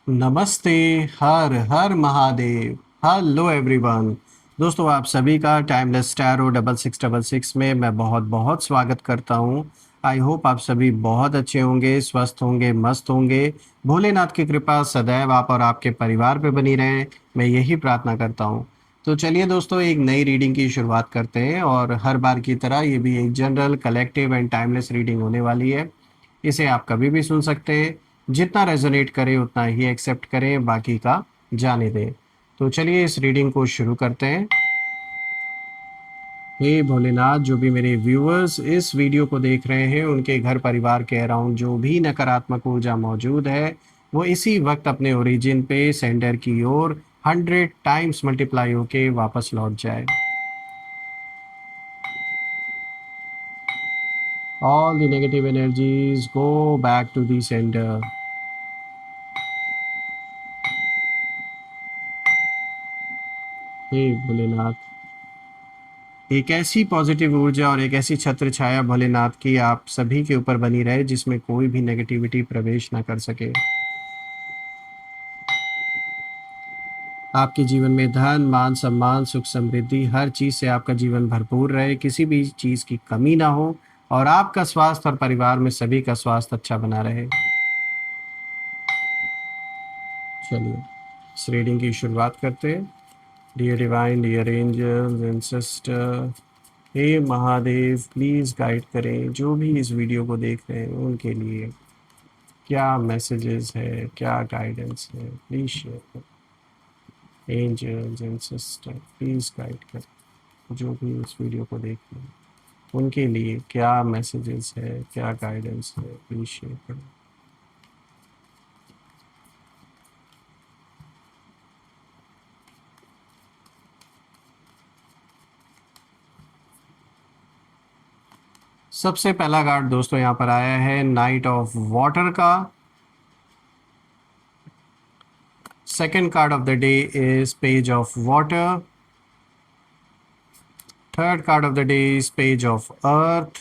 नमस्ते। हर हर महादेव। Hello everyone. दोस्तों, आप सभी का टाइमलेस टैरो 6666 में मैं बहुत बहुत स्वागत करता हूं। आई होप आप सभी बहुत अच्छे होंगे, स्वस्थ होंगे, मस्त होंगे। भोलेनाथ की कृपा सदैव आप और आपके परिवार पे बनी रहे, मैं यही प्रार्थना करता हूं। तो चलिए दोस्तों, एक नई रीडिंग की शुरुआत करते हैं और हर बार की तरह ये भी एक general collective and timeless reading होने वाली है। इसे आप कभी भी सुन सकते हैं। जितना रेजोनेट करे उतना ही एक्सेप्ट करें, बाकी का जाने दें। तो चलिए इस रीडिंग को शुरू करते हैं। हे भोलेनाथ, जो भी मेरे व्यूअर्स इस वीडियो को देख रहे हैं उनके घर परिवार के अराउंड जो भी नकारात्मक ऊर्जा मौजूद है वो इसी वक्त अपने ओरिजिन पे सेंडर की ओर 100 टाइम्स मल्टीप्लाई होके वापस लौट जाए। All the negative energies go back to the sender. हे भोलेनाथ, एक ऐसी पॉजिटिव ऊर्जा और एक ऐसी छत्र छाया भोलेनाथ की आप सभी के ऊपर बनी रहे जिसमें कोई भी नेगेटिविटी प्रवेश ना कर सके। आपके जीवन में धन, मान, सम्मान, सुख, समृद्धि, हर चीज से आपका जीवन भरपूर रहे, किसी भी चीज की कमी ना हो और आपका स्वास्थ्य और परिवार में सभी का स्वास्थ्य अच्छा बना रहे। चलिए इस रीडिंग की शुरुआत करते हैं। Dear divine, dear angels and sister, हे महादेव, प्लीज़ गाइड करें जो भी इस वीडियो को देख रहे हैं उनके लिए क्या मैसेजेस है, क्या गाइडेंस है, प्लीज़ शेयर करें। Angels and sister please guide करें जो भी इस वीडियो को देख रहे हैं उनके लिए क्या मैसेजेस है, क्या गाइडेंस है, प्लीज़ शेयर करें। सबसे पहला कार्ड दोस्तों यहाँ पर आया है नाइट ऑफ वाटर का। Second card of the day is page of water. Third card of the day is Page of Earth.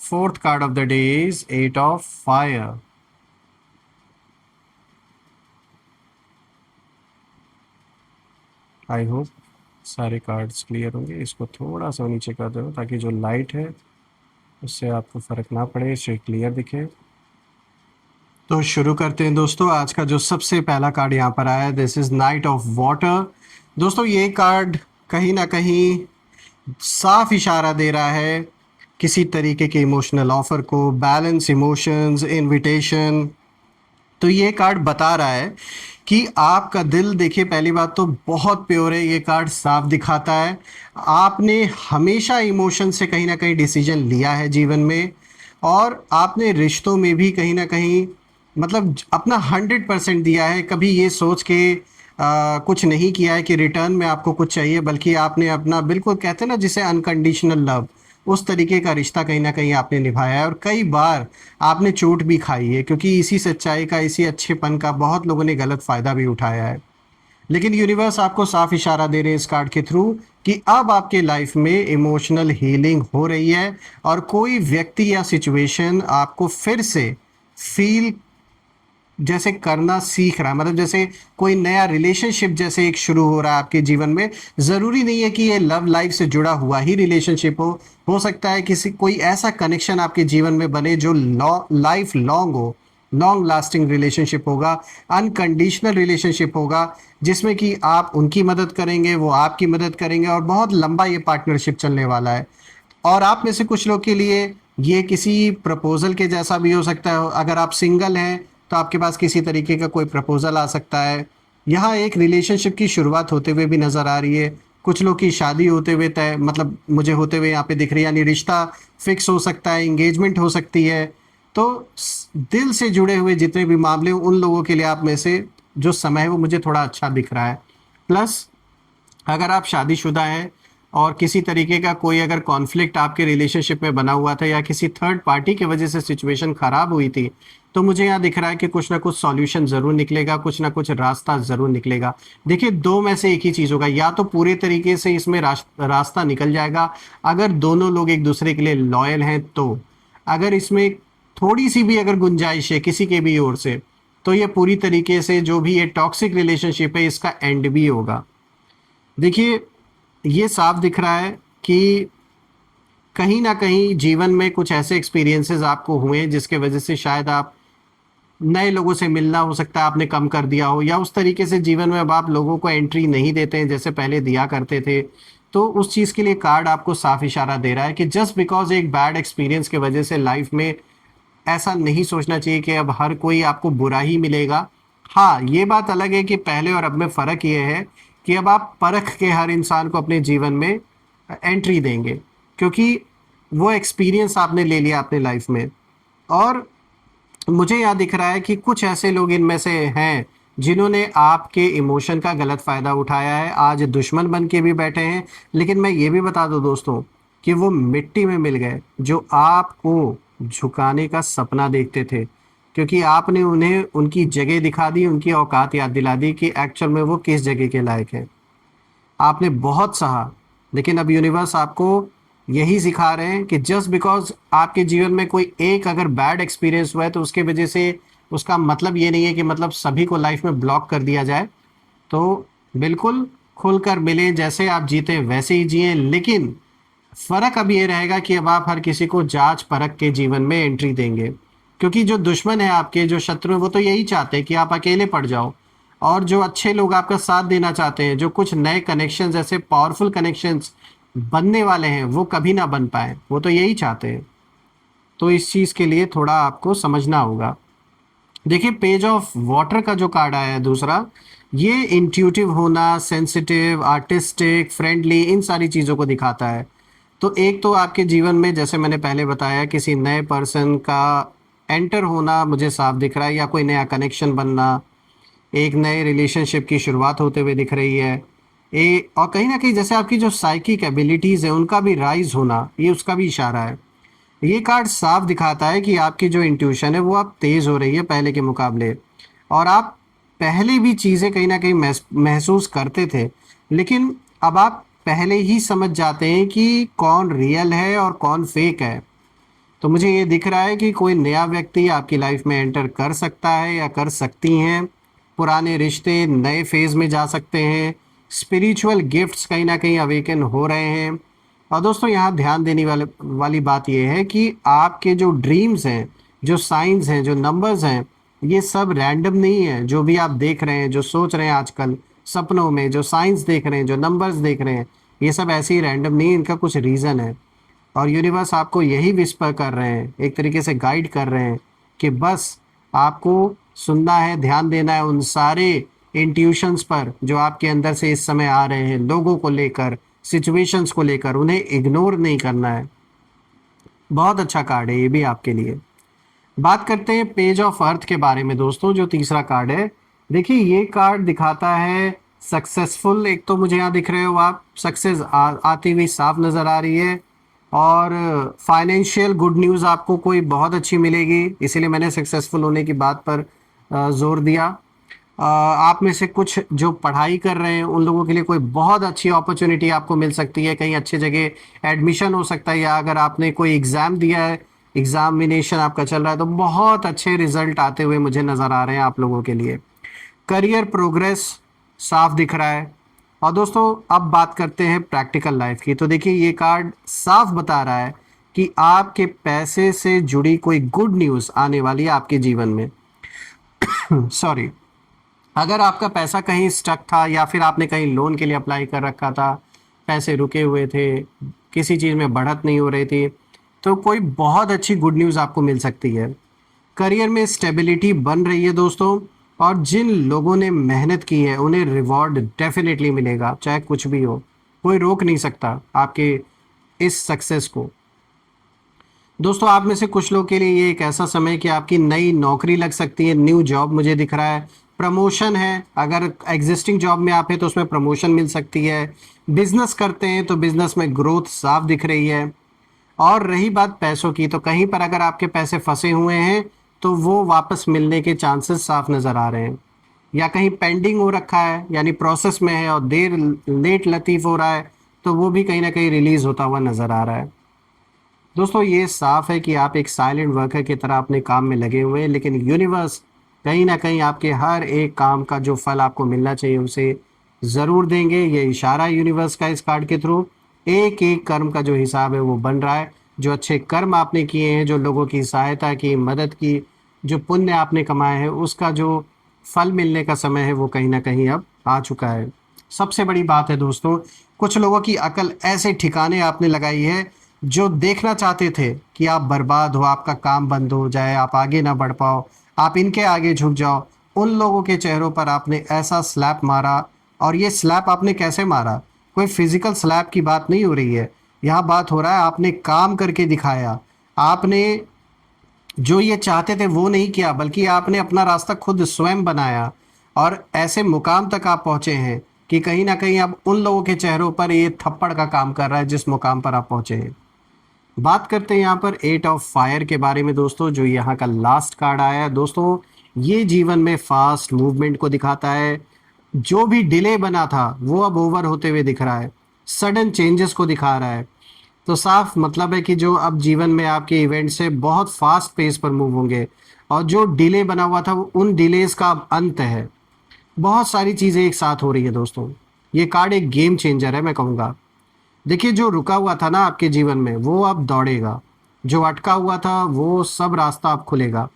Fourth card of the day is Eight of Fire. I hope सारे cards clear होंगे। इसको थोड़ा सा नीचे कर दो ताकि जो लाइट है उससे आपको फ़र्क ना पड़े, इसे क्लियर दिखे। तो शुरू करते हैं दोस्तों। आज का जो सबसे पहला कार्ड यहाँ पर आया है, this is night of water. दोस्तों ये कार्ड कहीं ना कहीं साफ इशारा दे रहा है किसी तरीके के इमोशनल ऑफर को, बैलेंस इमोशंस, इनविटेशन। तो ये कार्ड बता रहा है कि आपका दिल, देखिए पहली बात तो बहुत प्योर है, ये कार्ड साफ दिखाता है आपने हमेशा इमोशन से कहीं ना कहीं डिसीजन लिया है जीवन में, और आपने रिश्तों में भी कहीं ना कहीं मतलब अपना 100% दिया है। कभी ये सोच के कुछ नहीं किया है कि रिटर्न में आपको कुछ चाहिए, बल्कि आपने अपना, बिल्कुल कहते हैं ना जिसे अनकंडीशनल लव, उस तरीके का रिश्ता कहीं ना कहीं आपने निभाया है। और कई बार आपने चोट भी खाई है क्योंकि इसी सच्चाई का, इसी अच्छेपन का बहुत लोगों ने गलत फ़ायदा भी उठाया है। लेकिन यूनिवर्स आपको साफ इशारा दे रहे हैं इस कार्ड के थ्रू कि अब आपके लाइफ में इमोशनल हीलिंग हो रही है और कोई व्यक्ति या सिचुएशन आपको फिर से फील जैसे करना सीख रहा है। मतलब जैसे कोई नया रिलेशनशिप जैसे एक शुरू हो रहा है आपके जीवन में। ज़रूरी नहीं है कि ये लव लाइफ से जुड़ा हुआ ही रिलेशनशिप हो सकता है किसी कोई ऐसा कनेक्शन आपके जीवन में बने जो लाइफ लॉन्ग हो, लॉन्ग लास्टिंग रिलेशनशिप होगा, अनकंडीशनल रिलेशनशिप होगा, जिसमें कि आप उनकी मदद करेंगे, वो आपकी मदद करेंगे और बहुत लंबा ये पार्टनरशिप चलने वाला है। और आप में से कुछ लोग के लिए ये किसी प्रपोजल के जैसा भी हो सकता है। अगर आप सिंगल हैं तो आपके पास किसी तरीके का कोई प्रपोजल आ सकता है। यहाँ एक रिलेशनशिप की शुरुआत होते हुए भी नज़र आ रही है। कुछ लोग की शादी होते हुए तय, मतलब मुझे होते हुए यहाँ पे दिख रही है, यानी रिश्ता फिक्स हो सकता है, इंगेजमेंट हो सकती है। तो दिल से जुड़े हुए जितने भी मामले हैं उन लोगों के लिए आप में से जो समय है वो मुझे थोड़ा अच्छा दिख रहा है। प्लस अगर आप शादीशुदा हैं और किसी तरीके का कोई अगर कॉन्फ्लिक्ट आपके रिलेशनशिप में बना हुआ था या किसी थर्ड पार्टी की वजह से सिचुएशन खराब हुई थी, तो मुझे यहाँ दिख रहा है कि कुछ ना कुछ सॉल्यूशन ज़रूर निकलेगा, कुछ ना कुछ रास्ता ज़रूर निकलेगा। देखिए दो में से एक ही चीज़ होगा, या तो पूरे तरीके से इसमें रास्ता निकल जाएगा अगर दोनों लोग एक दूसरे के लिए लॉयल हैं तो। अगर इसमें थोड़ी सी भी अगर गुंजाइश है किसी के भी ओर से तो ये पूरी तरीके से जो भी ये टॉक्सिक रिलेशनशिप है इसका एंड भी होगा। देखिए, ये साफ दिख रहा है कि कहीं ना कहीं जीवन में कुछ ऐसे एक्सपीरियंसेस आपको हुए जिसके वजह से शायद आप नए लोगों से मिलना, हो सकता है आपने कम कर दिया हो, या उस तरीके से जीवन में अब आप लोगों को एंट्री नहीं देते हैं जैसे पहले दिया करते थे। तो उस चीज़ के लिए कार्ड आपको साफ इशारा दे रहा है कि जस्ट बिकॉज एक बैड एक्सपीरियंस की वजह से लाइफ में ऐसा नहीं सोचना चाहिए कि अब हर कोई आपको बुरा ही मिलेगा। हाँ, ये बात अलग है कि पहले और अब में फ़र्क ये है कि अब आप परख के हर इंसान को अपने जीवन में एंट्री देंगे, क्योंकि वो एक्सपीरियंस आपने ले लिया अपने लाइफ में। और मुझे यहाँ दिख रहा है कि कुछ ऐसे लोग इनमें से हैं जिन्होंने आपके इमोशन का गलत फ़ायदा उठाया है, आज दुश्मन बन के भी बैठे हैं। लेकिन मैं ये भी बता दूं दोस्तों कि वो मिट्टी में मिल गए जो आपको झुकाने का सपना देखते थे, क्योंकि आपने उन्हें उनकी जगह दिखा दी, उनकी औकात याद दिला दी कि एक्चुअल में वो किस जगह के लायक है। आपने बहुत सहा, लेकिन अब यूनिवर्स आपको यही सिखा रहे हैं कि जस्ट बिकॉज आपके जीवन में कोई एक अगर बैड एक्सपीरियंस हुआ है तो उसके वजह से उसका मतलब ये नहीं है कि मतलब सभी को लाइफ में ब्लॉक कर दिया जाए। तो बिल्कुल खुलकर मिलें, जैसे आप जीते वैसे ही जिए, लेकिन फ़र्क अब ये रहेगा कि अब आप हर किसी को जांच परख के जीवन में एंट्री देंगे, क्योंकि जो दुश्मन है आपके, जो शत्रु है, वो तो यही चाहते हैं कि आप अकेले पड़ जाओ। और जो अच्छे लोग आपका साथ देना चाहते हैं, जो कुछ नए कनेक्शंस, ऐसे पावरफुल कनेक्शंस बनने वाले हैं, वो कभी ना बन पाए, वो तो यही चाहते हैं। तो इस चीज़ के लिए थोड़ा आपको समझना होगा। देखिए, पेज ऑफ वाटर का जो कार्ड आया है दूसरा, ये इंट्यूटिव होना, सेंसिटिव, आर्टिस्टिक, फ्रेंडली, इन सारी चीज़ों को दिखाता है। तो एक तो आपके जीवन में जैसे मैंने पहले बताया किसी नए पर्सन का एंटर होना मुझे साफ दिख रहा है, या कोई नया कनेक्शन बनना, एक नए रिलेशनशिप की शुरुआत होते हुए दिख रही है। और कहीं ना कहीं जैसे आपकी जो साइकिक एबिलिटीज़ है उनका भी राइज होना, ये उसका भी इशारा है। ये कार्ड साफ दिखाता है कि आपकी जो इंट्यूशन है वो अब तेज़ हो रही है पहले के मुकाबले, और आप पहले भी चीज़ें कहीं ना कहीं महसूस करते थे, लेकिन अब आप पहले ही समझ जाते हैं कि कौन रियल है और कौन फेक है। तो मुझे ये दिख रहा है कि कोई नया व्यक्ति आपकी लाइफ में एंटर कर सकता है या कर सकती हैं। पुराने रिश्ते नए फेज़ में जा सकते हैं। स्पिरिचुअल गिफ्ट्स कहीं ना कहीं अवेकन हो रहे हैं। और दोस्तों, यहाँ ध्यान देने वाली बात यह है कि आपके जो ड्रीम्स हैं, जो साइंस हैं, जो नंबर्स हैं, ये सब रैंडम नहीं है। जो भी आप देख रहे हैं, जो सोच रहे हैं आजकल सपनों में, जो साइंस देख रहे हैं, जो नंबर्स देख रहे हैं, ये सब ऐसे ही रैंडम नहीं है, इनका कुछ रीज़न है। और यूनिवर्स आपको यही विस्पर कर रहे हैं, एक तरीके से गाइड कर रहे हैं कि बस आपको सुनना है, ध्यान देना है उन सारे इंट्यूशंस पर जो आपके अंदर से इस समय आ रहे हैं, लोगों को लेकर, सिचुएशंस को लेकर, उन्हें इग्नोर नहीं करना है। बहुत अच्छा कार्ड है ये भी आपके लिए। बात करते हैं पेज ऑफ अर्थ के बारे में दोस्तों, जो तीसरा कार्ड है। देखिए, ये कार्ड दिखाता है सक्सेसफुल। एक तो मुझे यहाँ दिख रहे हो आप, सक्सेस आती हुई साफ नज़र आ रही है, और फाइनेंशियल गुड न्यूज़ आपको कोई बहुत अच्छी मिलेगी, इसीलिए मैंने सक्सेसफुल होने की बात पर जोर दिया। आप में से कुछ जो पढ़ाई कर रहे हैं उन लोगों के लिए कोई बहुत अच्छी अपॉर्चुनिटी आपको मिल सकती है, कहीं अच्छी जगह एडमिशन हो सकता है, या अगर आपने कोई एग्ज़ाम दिया है, एग्जामिनेशन आपका चल रहा है, तो बहुत अच्छे रिजल्ट आते हुए मुझे नज़र आ रहे हैं आप लोगों के लिए। करियर प्रोग्रेस साफ दिख रहा है। और दोस्तों, अब बात करते हैं प्रैक्टिकल लाइफ की। तो देखिए, ये कार्ड साफ बता रहा है कि आपके पैसे से जुड़ी कोई गुड न्यूज़ आने वाली है आपके जीवन में। सॉरी, अगर आपका पैसा कहीं स्टक था, या फिर आपने कहीं लोन के लिए अप्लाई कर रखा था, पैसे रुके हुए थे, किसी चीज़ में बढ़त नहीं हो रही थी, तो कोई बहुत अच्छी गुड न्यूज़ आपको मिल सकती है। करियर में स्टेबिलिटी बन रही है दोस्तों, और जिन लोगों ने मेहनत की है उन्हें रिवॉर्ड डेफिनेटली मिलेगा, चाहे कुछ भी हो। कोई रोक नहीं सकता आपके इस सक्सेस को। दोस्तों, आप में से कुछ लोग के लिए ये एक ऐसा समय है कि आपकी नई नौकरी लग सकती है, न्यू जॉब मुझे दिख रहा है। प्रमोशन है, अगर एग्जिस्टिंग जॉब में आप हैं तो उसमें प्रमोशन मिल सकती है। बिजनेस करते हैं तो बिजनेस में ग्रोथ साफ दिख रही है। और रही बात पैसों की, तो कहीं पर अगर आपके पैसे फंसे हुए हैं तो वो वापस मिलने के चांसेस साफ नज़र आ रहे हैं, या कहीं पेंडिंग हो रखा है यानी प्रोसेस में है और देर लेट लतीफ़ हो रहा है, तो वो भी कहीं ना कहीं रिलीज़ होता हुआ नज़र आ रहा है। दोस्तों, ये साफ है कि आप एक साइलेंट वर्कर की तरह अपने काम में लगे हुए हैं, लेकिन यूनिवर्स कहीं ना कहीं आपके हर एक काम का जो फल आपको मिलना चाहिए उसे ज़रूर देंगे। ये इशारा है यूनिवर्स का इस कार्ड के थ्रू। एक एक कर्म का जो हिसाब है वो बन रहा है। जो अच्छे कर्म आपने किए हैं, जो लोगों की सहायता की, मदद की, जो पुण्य आपने कमाए हैं, उसका जो फल मिलने का समय है वो कहीं ना कहीं अब आ चुका है। सबसे बड़ी बात है दोस्तों, कुछ लोगों की अकल ऐसे ठिकाने आपने लगाई है जो देखना चाहते थे कि आप बर्बाद हो, आपका काम बंद हो जाए, आप आगे ना बढ़ पाओ, आप इनके आगे झुक जाओ। उन लोगों के चेहरों पर आपने ऐसा स्लैप मारा। और ये स्लैप आपने कैसे मारा? कोई फिजिकल स्लैप की बात नहीं हो रही है। यहाँ बात हो रहा है आपने काम करके दिखाया। आपने जो ये चाहते थे वो नहीं किया, बल्कि आपने अपना रास्ता खुद स्वयं बनाया। और ऐसे मुकाम तक आप पहुंचे हैं कि कहीं ना कहीं अब उन लोगों के चेहरों पर ये थप्पड़ का काम कर रहा है जिस मुकाम पर आप पहुंचे हैं। बात करते हैं यहाँ पर 8 ऑफ फायर के बारे में दोस्तों, जो यहाँ का लास्ट कार्ड आया है दोस्तों। ये जीवन में फास्ट मूवमेंट को दिखाता है। जो भी डिले बना था वो अब ओवर होते हुए दिख रहा है। सडन चेंजेस को दिखा रहा है। तो साफ मतलब है कि जो अब जीवन में आपके इवेंट से बहुत फास्ट पेस पर मूव होंगे। और जो डिले बना हुआ था वो उन डिलेज का अब अंत है। बहुत सारी चीज़ें एक साथ हो रही है दोस्तों। ये कार्ड एक गेम चेंजर है मैं कहूँगा। देखिए, जो रुका हुआ था ना आपके जीवन में वो अब दौड़ेगा। जो अटका हुआ था वो सब रास्ता अब खुलेगा।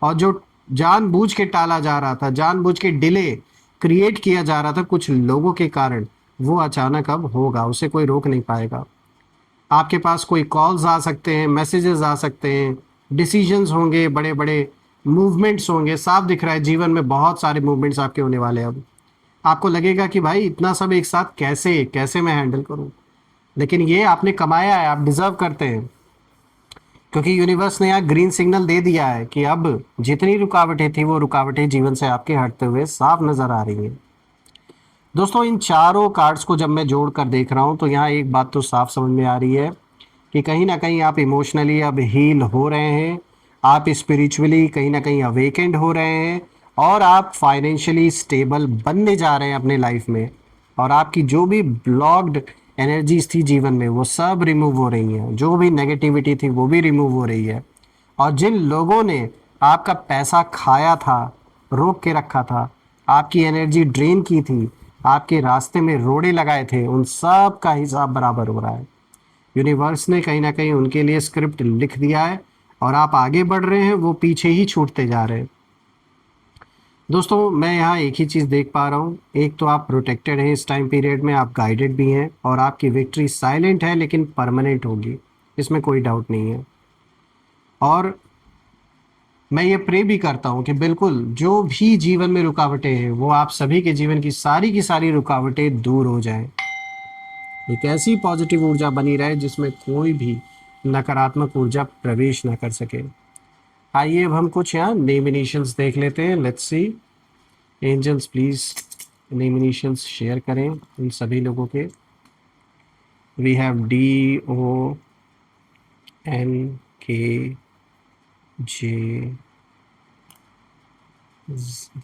और जो जानबूझ के टाला जा रहा था, जानबूझ के डिले क्रिएट किया जा रहा था कुछ लोगों के कारण, वो अचानक अब होगा, उसे कोई रोक नहीं पाएगा। आपके पास कोई कॉल्स आ सकते हैं, मैसेजेस आ सकते हैं, डिसीजंस होंगे, बड़े बड़े मूवमेंट्स होंगे। साफ दिख रहा है जीवन में बहुत सारे मूवमेंट्स आपके होने वाले हैं अब। आपको लगेगा कि भाई इतना सब एक साथ कैसे कैसे मैं हैंडल करूं। लेकिन ये आपने कमाया है, आप डिजर्व करते हैं। क्योंकि यूनिवर्स ने यहाँ ग्रीन सिग्नल दे दिया है कि अब जितनी रुकावटें थी वो रुकावटें जीवन से आपके हटते हुए साफ नजर आ रही हैं। दोस्तों, इन चारों कार्ड्स को जब मैं जोड़ कर देख रहा हूँ तो यहाँ एक बात तो साफ समझ में आ रही है कि कहीं ना कहीं आप इमोशनली अब हील हो रहे हैं। आप स्पिरिचुअली कहीं ना कहीं अवेकेंड हो रहे हैं। और आप फाइनेंशियली स्टेबल बनने जा रहे हैं अपने लाइफ में। और आपकी जो भी ब्लॉक्ड एनर्जीज थी जीवन में वो सब रिमूव हो रही हैं। जो भी नेगेटिविटी थी वो भी रिमूव हो रही है। और जिन लोगों ने आपका पैसा खाया था, रोक के रखा था, आपकी एनर्जी ड्रेन की थी, आपके रास्ते में रोड़े लगाए थे, उन सब का हिसाब बराबर हो रहा है। यूनिवर्स ने कहीं ना कहीं उनके लिए स्क्रिप्ट लिख दिया है। और आप आगे बढ़ रहे हैं, वो पीछे ही छूटते जा रहे हैं। दोस्तों, मैं यहाँ एक ही चीज़ देख पा रहा हूँ। एक तो आप प्रोटेक्टेड हैं इस टाइम पीरियड में, आप गाइडेड भी हैं, और आपकी विक्ट्री साइलेंट है लेकिन परमानेंट होगी, इसमें कोई डाउट नहीं है। और मैं ये प्रे भी करता हूँ कि बिल्कुल जो भी जीवन में रुकावटें हैं वो आप सभी के जीवन की सारी रुकावटें दूर हो जाएं। एक ऐसी पॉजिटिव ऊर्जा बनी रहे जिसमें कोई भी नकारात्मक ऊर्जा प्रवेश ना कर सके। आइए अब हम कुछ यहाँ नेम इनिशियल्स देख लेते हैं। Let's see. Angels please name initials share करें इन सभी लोगों के। We have DONKJ,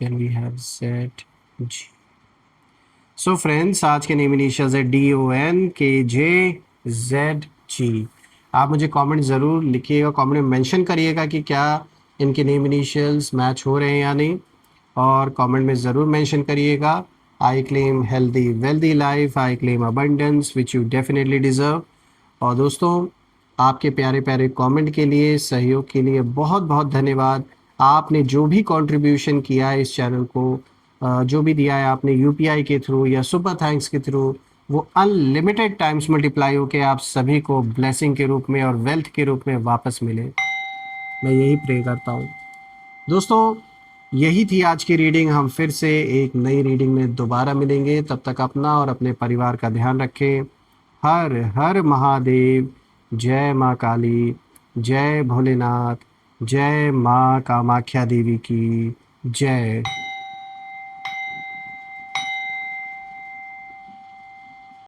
then we have ZG। So friends, आज के नेम इनिशियल्स है DONKJ ZG। आप मुझे कमेंट ज़रूर लिखिएगा, कमेंट में मेंशन करिएगा कि क्या इनके नेम इनिशियल्स मैच हो रहे हैं या नहीं। और कमेंट में ज़रूर मेंशन करिएगा, I claim healthy wealthy life, I claim abundance which you definitely deserve. और दोस्तों, आपके प्यारे प्यारे कमेंट के लिए, सहयोग के लिए बहुत बहुत धन्यवाद। आपने जो भी कंट्रीब्यूशन किया है इस चैनल को, जो भी दिया है आपने यूपीआई के थ्रू या सुपर थैंक्स के थ्रू, वो अनलिमिटेड टाइम्स मल्टीप्लाई होके आप सभी को ब्लेसिंग के रूप में और वेल्थ के रूप में वापस मिले। मैं यही प्रे करता हूँ। दोस्तों, यही थी आज की रीडिंग। हम फिर से एक नई रीडिंग में दोबारा मिलेंगे। तब तक अपना और अपने परिवार का ध्यान रखें। हर हर महादेव। जय माँ काली, जय भोलेनाथ, जय माँ कामाख्या देवी की जय।